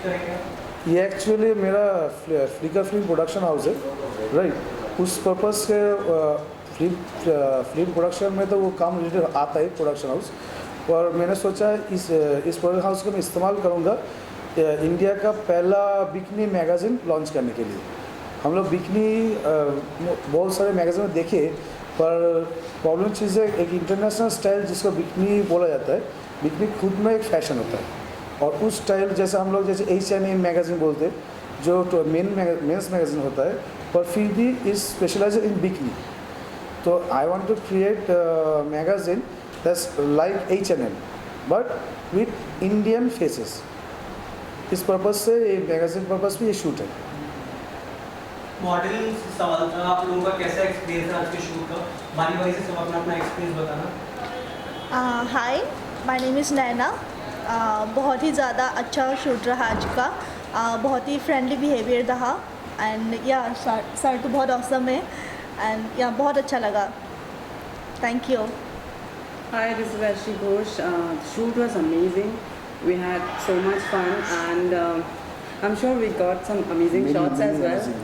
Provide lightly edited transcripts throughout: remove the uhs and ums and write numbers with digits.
करेंगे? ये एक्चुअली मेरा फ्लिकर फिल्म प्रोडक्शन हाउस है, राइट। उस पर्पज़ से फिल्म प्रोडक्शन में तो वो काम रिलेटेड आता है प्रोडक्शन हाउस। और मैंने सोचा इस प्रोडक्शन हाउस को मैं इस्तेमाल करूँगा इंडिया का पहला बिकनी मैगज़ीन लॉन्च करने के लिए। हम लोग बिकनी बहुत सारे मैगज़ीन में देखे, पर प्रॉब्लम चीज़ है एक इंटरनेशनल स्टाइल जिसको बिकनी बोला जाता है, बिकनी खुद में एक फैशन होता है। और उस स्टाइल जैसे हम लोग जैसे H&M मैगज़ीन बोलते हैं जो मेंस मैगज़ीन होता है, पर फिर भी इज स्पेशलाइज इन बिकनी। तो I want to create magazine that's like H&M but with Indian faces. इस पर्पज़ से ये मैगज़ीन पर्पज़ भी ये शूट है। मॉडल सवाल था, आप लोगों का कैसा एक्सपीरियंस है आज के शूट का? बारी से सब अपना एक्सपीरियंस बताना। हाय, माय नेम इज़ नैना। बहुत ही ज़्यादा अच्छा शूट रहा आज का। बहुत ही फ्रेंडली बिहेवियर रहा एंड या सर तो बहुत ऑसम है एंड या बहुत अच्छा लगा। Thank you. Hi, this is Vashi Ghosh. The shoot was amazing. We had so much fun, and I'm sure we got some amazing shots as well. Amazing.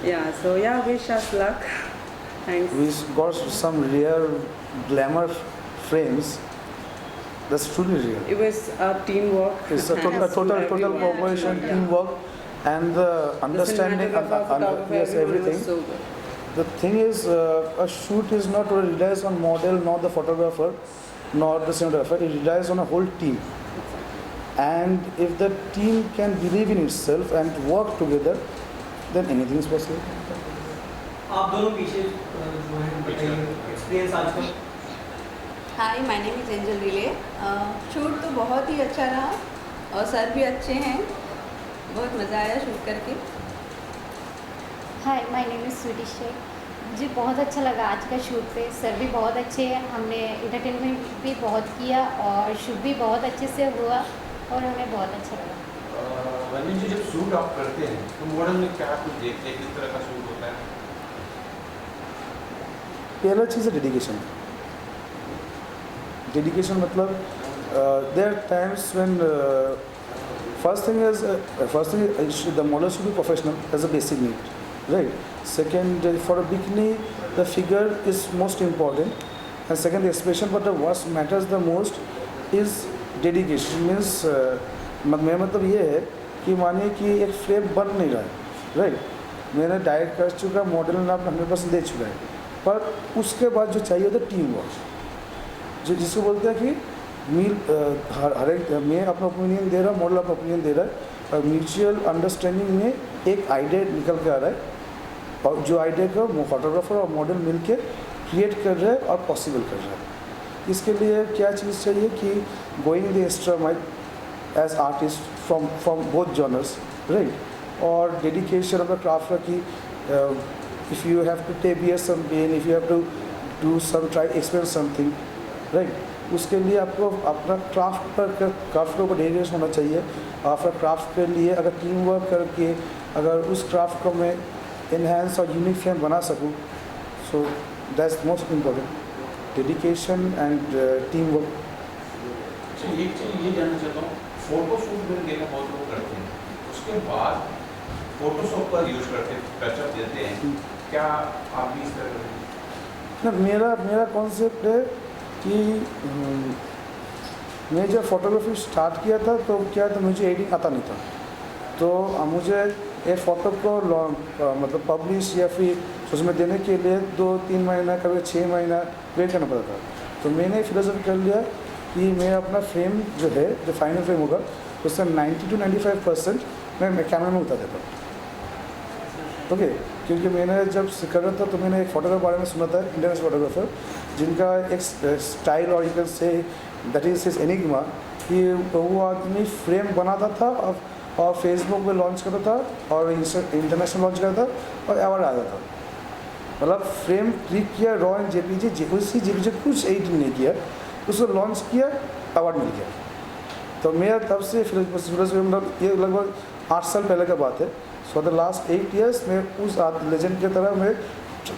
Yeah, so yeah, wish us luck. Thanks. We got some rare glamour frames. That's truly real. It was a teamwork. It's a total Everyone, cooperation, yeah. teamwork, and the understanding The cinematographer, yes, everything. was so good. The thing is, a shoot is not relies on model, nor the photographer, nor the cinematographer. It relies on a whole team. And if the team can believe in itself and work together, then anything is possible. आप दोनों पीछे जो हैं बताइए experience आज का। Hi, my name is Angel Riley. Shoot तो बहुत ही अच्छा रहा और सर भी अच्छे हैं, बहुत मज़ा आया शूट करके। Hi, my name is Sweety Shaikh. मुझे बहुत अच्छा लगा आज का शूट पे। सर भी बहुत अच्छे हैं, हमने इंटरटेनमेंट भी बहुत किया और शूट भी बहुत अच्छे से हुआ और हमें बहुत अच्छा लगा। वन्य जी, जब शूट आप करते हैं तो मॉडल में क्या कुछ देखते हैं, किस तरह का शूट होता है? पहला चीज़ है डेडिकेशन। डेडिकेशन मतलब there times when first thing is the model should be professional as a basic need, right? Second, for a bikini the figure is most important, and second the expression, but what matters the most is dedication. Means मेरा मतलब ये है कि मानिए कि एक frame बन नहीं रहा है, राइट। मैंने डायरेक्ट कर चुका, मॉडल ने अपना 100% दे चुका है, पर उसके बाद जो चाहिए होता है टीम वर्क, जो जिसको बोलते हैं कि हर एक मैं अपना ओपिनियन दे रहा हूँ, मॉडल अपना ओपिनियन दे रहा है, और म्यूचुअल अंडरस्टैंडिंग में एक आइडिया निकल के आ रहा है, और जो आइडिया को फोटोग्राफर और मॉडल मिल के क्रिएट कर रहे हैं और पॉसिबल कर रहे हैं। इसके लिए क्या चीज़ चाहिए कि going the extra mile as artist from both genres, right. और डेडिकेशन ऑफ द क्राफ्ट की, if you have to take bear some pain, if you have to do some try experience something, right. उसके लिए आपको अपना craft के ऊपर dedication होना चाहिए। आपका क्राफ्ट के लिए अगर टीम वर्क करके अगर उस क्राफ्ट को मैं एनहांस और यूनिक फ्रेम बना सकूँ, so that's most important, dedication and team work. चलिए, एक चीज़ ये जानना चाहता हूँ, फोटो शूट मैंने देखा बहुत लोग करते हैं, उसके बाद फोटोशॉप का यूज़ करते टचअप देते हैं, क्या आप भी इस तरह करते हैं? मेरा कॉन्सेप्ट है कि मैं जब फोटोग्राफी स्टार्ट किया था तो क्या था, मुझे एडिटिंग आता नहीं था, तो मुझे एक फ़ोटो को मतलब पब्लिश या फिर उसमें देने के लिए 2-3 महीना कभी 6 महीना वेट करना पड़ता था। तो मैंने फिलोसफी कर लिया कि मैं अपना फ्रेम जो है, जो फाइनल फ्रेम होगा, उससे 90 to 95% मैं कैमरा में उतार देता हूँ, ओके। क्योंकि मैंने जब कर रहा था तो मैंने एक फोटोग्राफर बारे में सुना था, इंटरनेशनल फोटोग्राफर, जिनका एक स्टाइल और you can say that is his enigma, कि वो आदमी फ्रेम बनाता था और फेसबुक पे लॉन्च करता था और इंटरनेशनल लॉन्च करता था और अवार्ड आता था। मतलब फ्रेम क्लिक किया रॉ एंड जेपीजी, उसी जेपीजी कुछ एडिटिंग नहीं किया, उसको लॉन्च किया, अवार्ड मिल गया। तो मेरा तब से मतलब ये लगभग 8 साल पहले का बात है। सो द लास्ट 8 years मैं उस लेजेंड की तरह मैं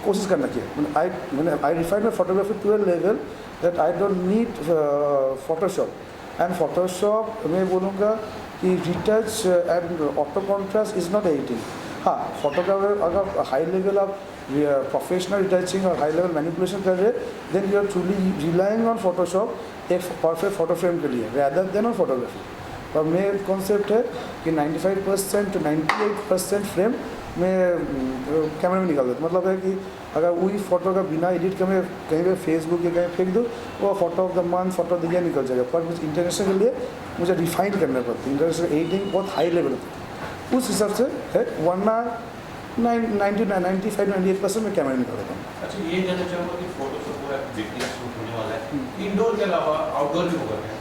कोशिश करना किया। I refine my photography to a level that I don't need Photoshop. And Photoshop मैं बोलूँगा कि retouch and auto contrast is not editing. हाँ, फोटोग्राफर अगर हाई लेवल आप प्रोफेशनल रिटचिंग और हाई लेवल मैनिपुलेशन कर रहे हैं then you are truly relying on Photoshop एक परफेक्ट फोटो फ्रेम के लिए रैदर देन ऑन फोटोग्राफी। और मेरा कॉन्सेप्ट है कि 95% to 98% फ्रेम में कैमरे में निकाल देता। मतलब है कि अगर वही फोटो का बिना एडिट के मैं कहीं पे फेसबुक या कहीं फेंक दूँ वो photo of the month photo of the year निकल जाएगा। पर मुझे इंटरनेशनल के लिए मुझे रिफाइन करना पड़ता है, इंटरनेशनल एडिटिंग बहुत हाई लेवल होता है उस हिसाब से है, वरना 95-98% में कैमरा निकाल देता हूँ। अच्छा, ये जानना चाहूँगा कि फोटो से पूरा बिकनी शूट होने वाला है, इंडोर के अलावा आउटडोर भी होगा क्या?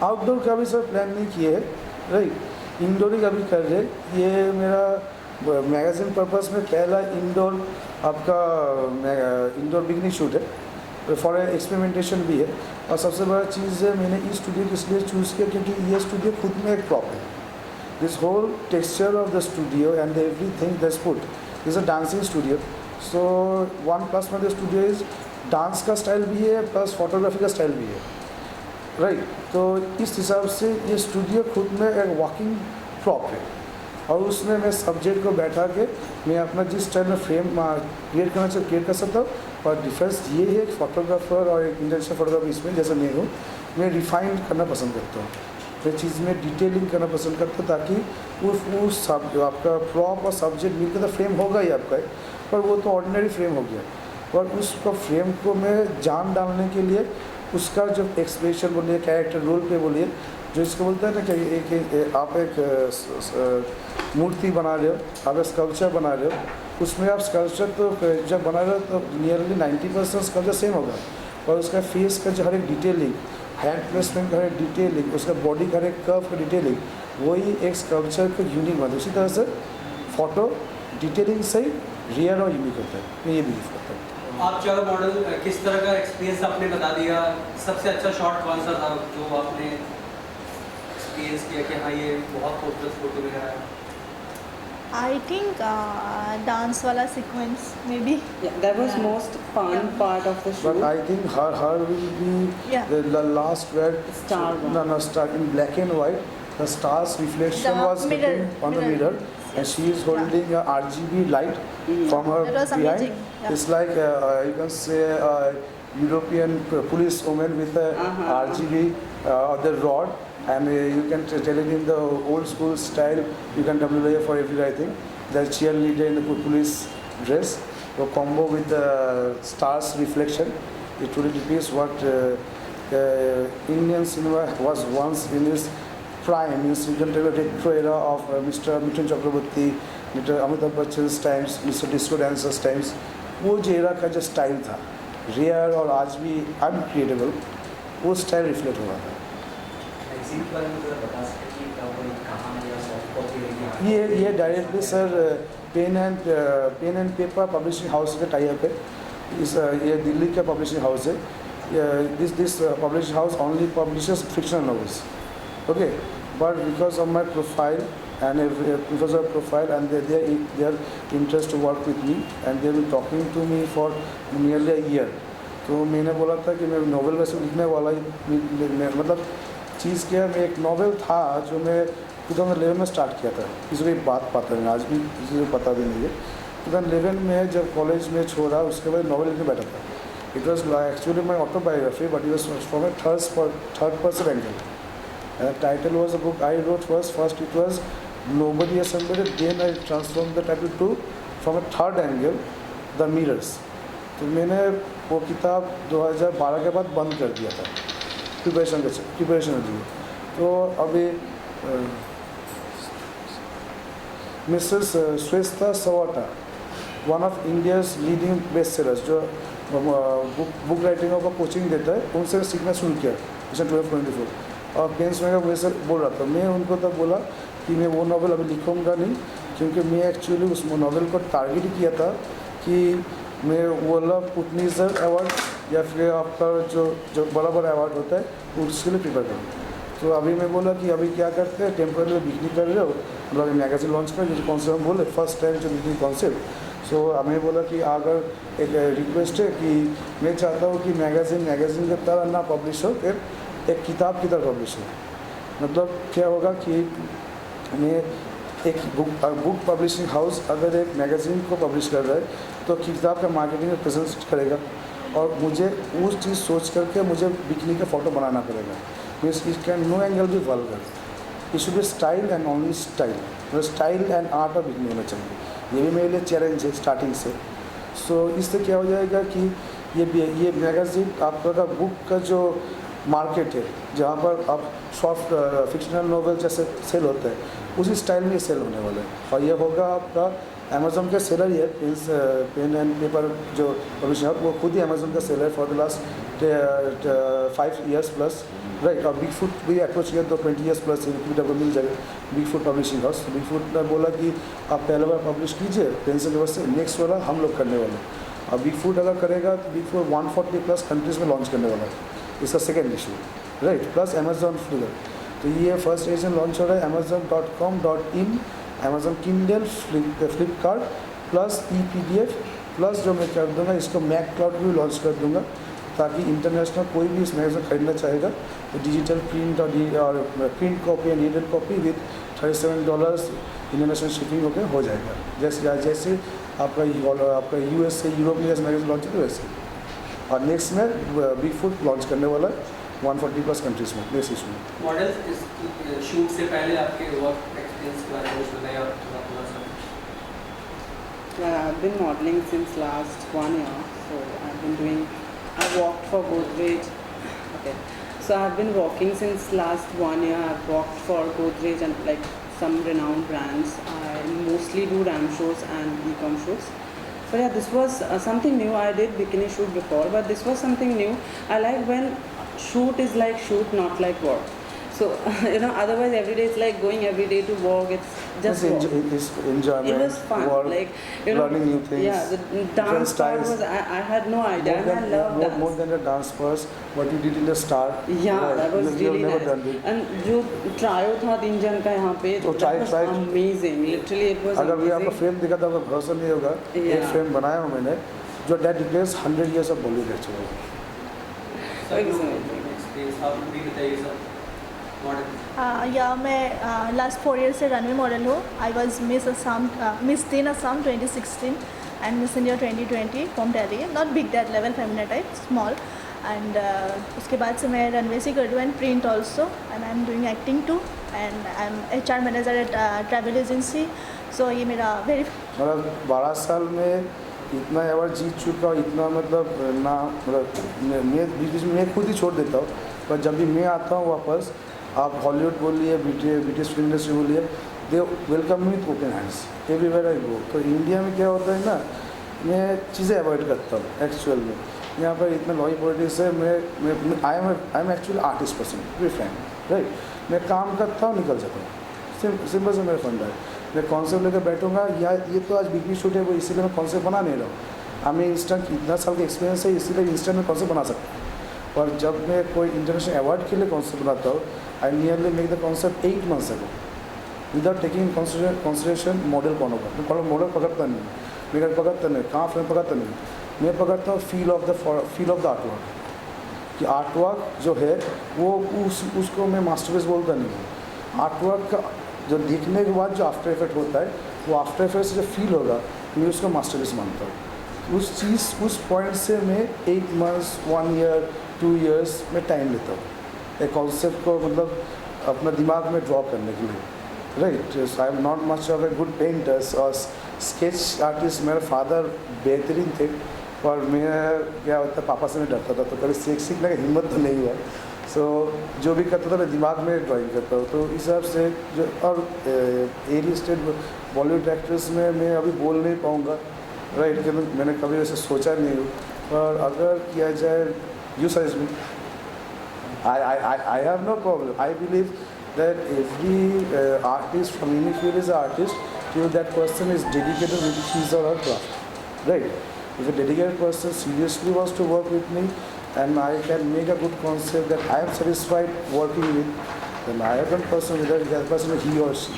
आउटडोर का भी सर प्लान नहीं किए है, राइट, इंडोर ही का भी कर रहे। ये मेरा मैगज़ीन पर्पस में पहला इंडोर आपका इंडोर बिकनी शूट है, फॉर एक्सपेरिमेंटेशन भी है। और सबसे बड़ा चीज़ है मैंने इस स्टूडियो को इसलिए चूज़ किया क्योंकि ये स्टूडियो खुद में एक प्रॉप है। This whole texture of the studio and everything that's put is a dancing studio. So one plus में द स्टूडियो इज़ डांस का स्टाइल भी है प्लस फोटोग्राफी का स्टाइल भी है, राइट। तो इस हिसाब से ये स्टूडियो खुद में एक वॉकिंग प्रॉप है और उसमें मैं सब्जेक्ट को बैठा के मैं अपना जिस स्टाइल में फ्रेम क्रिएट करना चाहिए क्रिएट कर सकता हूँ। और डिफरेंस ये है कि फोटोग्राफर और एक इंटरनेशनल फोटोग्राफर इसमें जैसे मैं हूँ, मैं रिफाइंड करना पसंद करता हूँ, मैं चीज़ में डिटेलिंग करना पसंद करता हूँ ताकि उस सब आपका प्रॉप और सब्जेक्ट मिलकर तो फ्रेम होगा ही आपका, पर वो तो ऑर्डिनरी फ्रेम हो गया। और उसको फ्रेम को मैं जान डालने के लिए उसका जो एक्सप्रेशन बोलिए, कैरेक्टर रोल पे बोलिए, जो इसको बोलते हैं ना कि आप एक मूर्ति बना रहे हो, आप एक स्कल्पचर बना रहे हो, उसमें आप स्कल्पचर तो जब बना रहे हो तो नियरली 90% स्कल्पचर सेम होगा। और उसका फेस का जो हर एक डिटेलिंग, हैंड प्लेसमेंट का हर एक डिटेलिंग, उसका बॉडी का हर एक कर्व का डिटेलिंग, वही एक स्कल्पचर को यूनिक बनाता है। उसी तरह से फोटो डिटेलिंग से ही रियल और यूनिक होता है, मैं ये बिलीव करता हूँ। आप चारों मॉडल किस तरह का एक्सपीरियंस आपने बता दिया, सबसे अच्छा शॉट कौन सा था जो आपने एक्सपीरियंस किया कि हाँ ये बहुत खूबसूरत फोटो में आया? आई थिंक डांस वाला सीक्वेंस में भी Yeah, that was most fun part of the But shoot. I think her will be Yeah. the last where Star one. no star in black and white. The star's reflection The was mirror, hitting on the mirror. mirror, and she is holding a RGB light from her That was behind. amazing, yeah. It's like you can say a European police woman with a RGB or the rod, and you can tell it in the old school style. You can WIA for every I think. The cheerleader in the police dress, the combo with the star's reflection. It really depicts what Indian cinema was once in its prime. Means you can tell a retro era of Mr. Mithun Chakraborty, Mr. Amitabh Bachchan's times, Mr. Disco Dancer's times. वो जो era का जो style था, rare और आज भी अनक्रिएटेबल, वो style reflect हुआ था। मैगजीन के बारे में थोड़ा बता सकते हैं कि कब कहाँ या सॉफ्ट कॉपी रहेगी? ये directly sir pen and paper publishing house का टाई अप है। ये दिल्ली का पब्लिशिंग हाउस है। This publishing house only publishes fictional novels, okay, but because of my profile and their interest to work with me and they were talking to me for nearly a year. तो मैंने बोला था कि मैं novel वैसे लिखने वाला ही, मतलब चीज़ क्या है, मैं एक नॉवेल था जो मैं 2011 में स्टार्ट किया था। किसी को बात पता नहीं, आज भी किसी को पता भी नहीं है। 2011 में जब कॉलेज में छोड़ा उसके बाद नॉवेल लिखने बैठा था। It was actually my autobiography but it was from A third person angle. Title was a book I wrote first it was Nobody Assembled, then I transformed the title to from a third angle, The Mirrors. तो मैंने वो किताब 2012 के बाद बंद कर दिया था प्रिपरेशन के लिए। तो अभी Mrs Shweta Savata, one of India's leading best sellers, जो बुक राइटिंग का कोचिंग देता है, उनसे सीखना शुरू किया 2024। और पेंस में वैसे बोल रहा था, मैं उनको तब बोला कि मैं वो नॉवेल अभी लिखूँगा नहीं, क्योंकि मैं एक्चुअली उस नॉवेल को टारगेट किया था कि मैं वो पुटनीजर अवार्ड या फिर आपका जो बड़ा बड़ा अवार्ड होता है उसके लिए प्रिपेयर करूँ। तो अभी मैं बोला कि अभी क्या करते हैं, टेम्पररी बिकनी कर रहे हो, मतलब अभी मैगजीन लॉन्च कर जो कॉन्सेप्ट हम बोले फर्स्ट टाइम जो बिकनी कॉन्सेप्ट। सो हमें बोला कि अगर एक रिक्वेस्ट है कि मैं चाहता हूँ कि मैगजीन की तरह ना पब्लिश हो, फिर एक किताब की तरह पब्लिश है। मतलब क्या होगा कि मैं एक बुक पब्लिशिंग हाउस अगर एक मैगज़ीन को पब्लिश कर रहा है तो किताब का मार्केटिंग में प्रेजेंस करेगा और मुझे उस चीज़ सोच करके मुझे बिकनी का फ़ोटो बनाना पड़ेगा। Means it can no angle भी vulgar, it should be style and only style, मतलब style and art of bikini होना चाहिए। ये भी मेरे लिए चैलेंज है स्टार्टिंग से। सो इससे क्या हो जाएगा कि ये मैगज़ीन आपका बुक का जो मार्केट है जहाँ पर आप सॉफ्ट फिक्शनल नॉवेल जैसे सेल होता है उसी स्टाइल में सेल होने वाला है। और ये होगा आपका अमेज़न का सेलर ही है, पेन एंड पेपर जो पब्लिशर वो खुद ही अमेज़न का seller for the last 5 years plus, right. और बिग फुट भी अप्रोच किया तो 20 years प्लस आपको मिल जाएगा big foot publishing house. Big foot ने बोला कि आप पहले बार पब्लिश कीजिए पेन से पेपर से, नेक्स्ट वाला हम लोग करने वाले हैं। और बिग फुट अगर करेगा तो बिग फुट 140 प्लस कंट्रीज़ में लॉन्च करने वाला है, इसका second issue, right. Plus Amazon फ्लिगर, तो ये फर्स्ट एडिशन लॉन्च हो रहा है amazon.com.in, Amazon Kindle, Flipkart plus PDF plus जो मैं कर दूँगा इसको मैक क्लाउड भी लॉन्च कर दूँगा ताकि इंटरनेशनल कोई भी इस मैगज़ीन खरीदना चाहेगा तो डिजिटल प्रिंट और print copy and digital copy with $37 international shipping होकर हो जाएगा। जैसे आपका US से यूरोप में जैसे मैगज़ीन लॉन्च होता है वैसे। और नेक्स्ट में बिग फुट लॉन्च करने वाला है 140 प्लस कंट्रीज़ में नेक्स्ट इशू में। मॉडल्स इस शूट से पहले आपके वर्क एक्सपीरियंस के बारे में कुछ बताइए और थोड़ा सा। Yeah, I've been modeling since last 1 year. So I've walked for Godrej. Okay. So I've been walking since last 1 year. I've walked for Godrej and like some renowned brands. I mostly do RAM shows and e-com shows. So yeah, this was something new. I did bikini shoot before, but this was something new. I like when shoot is like shoot, not like work. So otherwise every day it's like going every day to work. It's just work. It's enjoyment. It was fun, work, like learning new things. Yeah, the dance part was I had no idea, and I loved dance. More than the dance was what you did in the start. Yeah, right. that was you really never nice. done it. And जो trio था 3 जन का यहाँ पे, तो that was amazing. Literally it was अगर भी आपका amazing. फ्रेम दिखा था आपको भरोसा नहीं होगा। एक फ्रेम बनाया हूँ मैंने जो that declares 100 years of Bollywood actually. Experience आप भी बताइए सब मॉडल। या मैं लास्ट 4 years से रनवे मॉडल हूँ। I was miss teen Assam 2016 and miss India 2020 from Delhi, not big that level, Femina type, small. And उसके बाद से मैं रनवे से कर दूँ and print also, and I am doing acting too, and I am HR manager at travel agency. So ये मेरा very मतलब 12 साल में इतना अवार्ड जीत चुका हूँ, इतना मतलब ना, मतलब मैं बीच में मैं खुद ही छोड़ देता हूँ, पर जब भी मैं आता हूँ वापस, आप हॉलीवुड बोलिए, ब्रिटिश फिल्म इंडस्ट्री बोलिए, they welcome me with open hands everywhere I go. तो इंडिया में क्या होता है ना, मैं चीज़ें अवॉइड करता हूँ एक्चुअल में। यहाँ पर इतना लॉ पॉलिटिक्स है, मैं I am actually artist person, very Frank, right. मैं काम करता हूँ, निकल जाता हूँ, सिंपल से मेरा फंडा है। मैं कॉन्सेप्ट लेकर बैठूंगा, या ये तो आज बिग शूट है वो, इसीलिए मैं कॉन्सेप्ट बना नहीं रहा हूँ। हमें इंस्टेंट इतना साल का एक्सपीरियंस है, इसीलिए इंस्टेंट में कॉन्सेप्ट बना सकता हूँ। और जब मैं कोई इंटरनेशनल अवार्ड के लिए कॉन्सेप्ट बनाता हूँ, I nearly make the concept 8 months ago without taking consideration model कौन होगा। मैं मॉडल पकड़ता नहीं, मेरा पकड़ता नहीं, कहाँ फ्रेम पकड़ता नहीं, मैं पकड़ता हूँ फील ऑफ द आर्टवर्क, कि आर्टवर्क जो है वो उसको मैं मास्टरपीस बोलता नहीं हूँ। आर्टवर्क का जो देखने के बाद जो आफ्टर इफेक्ट होता है, वो आफ्टर इफेक्ट से जो फील होगा, मैं उसको मास्टरपीस मानता हूँ। उस पॉइंट से मैं 8 months, 1 year, 2 years में टाइम लेता हूँ एक कॉन्सेप्ट को मतलब अपना दिमाग में ड्रॉ करने के लिए, right. I am not much of a good painters और स्केच आर्टिस्ट। मेरे फादर बेहतरीन थे, और मैं क्या होता है पापा से मैं डरता था, तो कभी सीखने की हिम्मत तो नहीं हुआ। सो जो भी करता था मैं दिमाग में ड्राइंग करता हूँ। तो इस हिसाब से जो, और एरी स्टेट बॉलीवुड एक्ट्रेस में मैं अभी बोल नहीं पाऊँगा, राइट, कि मैंने कभी वैसे सोचा नहीं हूँ। और अगर किया जाए, you suggest me, I have no problem. I believe that every artist from any field is an artist till that person is dedicated with his or her craft, right? If a dedicated person seriously wants to work with me and I can make a good concept that I am satisfied working with, then I have one person, whether that person is he or she.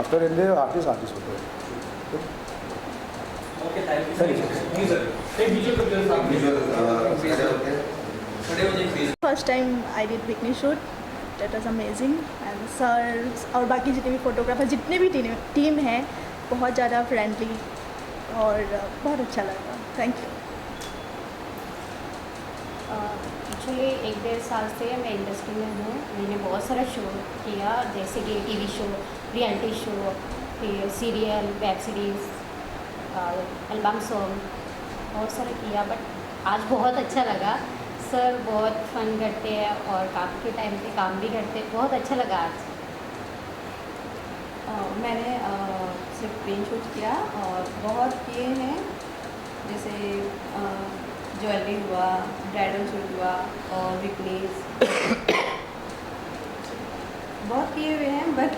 After end day, artist होता है। Okay, thank you. नहीं sir, एक visual visual खड़े हो जाइए please. First time I did bikini shoot, that was amazing and sir और बाकी जितने भी फोटोग्राफर जितने भी टीम है बहुत ज़्यादा फ्रेंडली और बहुत अच्छा लगा। Thank you. एक्चुअली 1-1.5 साल से मैं इंडस्ट्री में हूँ। मैंने बहुत सारा शो किया, जैसे कि टीवी शो, रियलिटी शो, फिर serial, web series, album song, बहुत सारा किया। बट आज बहुत अच्छा लगा। सर बहुत फन करते हैं और काम के टाइम पे काम भी करते हैं, बहुत अच्छा लगा आज। मैंने सिर्फ प्लेन शूट किया और बहुत किए हैं, जैसे ज्वेलरी हुआ, ब्राइडल शूट हुआ और विकनेस बहुत किए हुए हैं। बट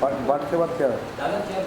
पार्ट के बाद क्या है? दादा क्या